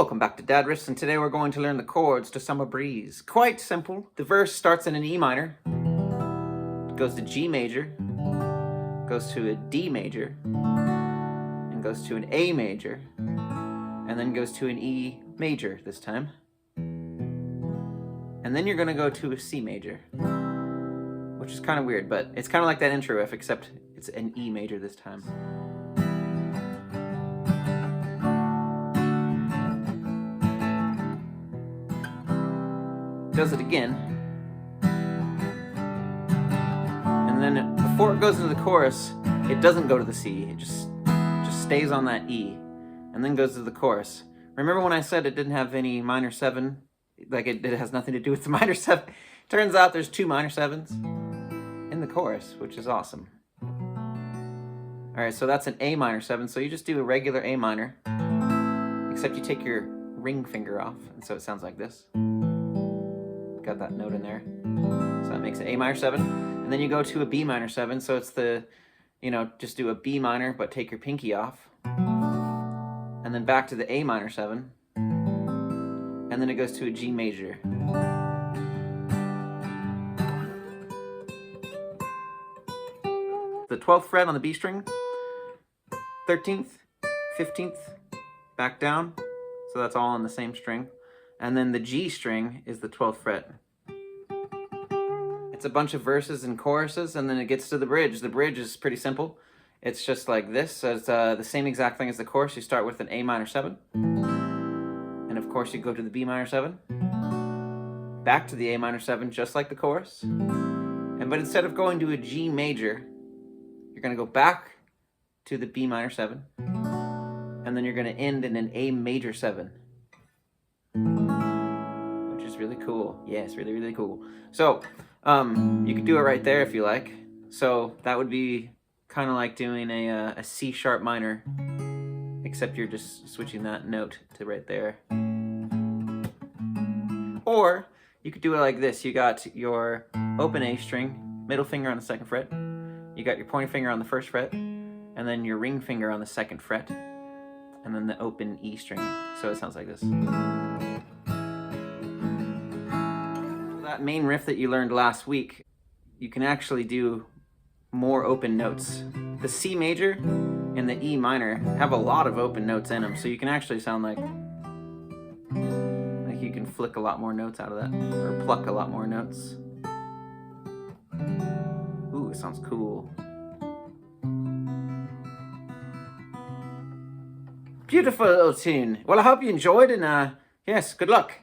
Welcome back to Dad Riffs, and today we're going to learn the chords to Summer Breeze. Quite simple. The verse starts in an E minor, goes to G major, goes to a D major, and goes to an A major, and then goes to an E major this time. And then you're going to go to a C major, which is kind of weird, but it's kind of like that intro riff, except it's an E major this time. Does it again, and then before it goes into the chorus, it doesn't go to the C, it just stays on that E, and then goes to the chorus. Remember when I said it didn't have any minor 7, like it has nothing to do with the minor 7? Turns out there's 2 minor 7s in the chorus, which is awesome. Alright, so that's an A minor 7, so you just do a regular A minor, except you take your ring finger off, and so it sounds like this. Got that note in there, so that makes it A minor 7, and then you go to a B minor 7, so it's the, just do a B minor but take your pinky off, and then back to the A minor 7, and then it goes to a G major. The 12th fret on the B string, 13th, 15th, back down, so that's all on the same string. And then the G string is the 12th fret. It's a bunch of verses and choruses, and then it gets to the bridge. The bridge is pretty simple. It's just like this. So it's the same exact thing as the chorus. You start with an A minor 7. And of course you go to the B minor 7. Back to the A minor 7, just like the chorus. But instead of going to a G major, you're going to go back to the B minor 7. And then you're going to end in an A major 7. Which is really cool. Yes, really, really cool. So, you could do it right there if you like. So that would be kind of like doing a C sharp minor, except you're just switching that note to right there. Or you could do it like this. You got your open A string, middle finger on the 2nd fret. You got your pointer finger on the 1st fret, and then your ring finger on the 2nd fret, and then the open E string. So it sounds like this. That main riff that you learned last week, you can actually do more open notes. The C major and the E minor have a lot of open notes in them, so you can actually sound like you can flick a lot more notes out of that, or pluck a lot more notes. Ooh, it sounds cool. Beautiful little tune. Well, I hope you enjoyed, and yes, good luck.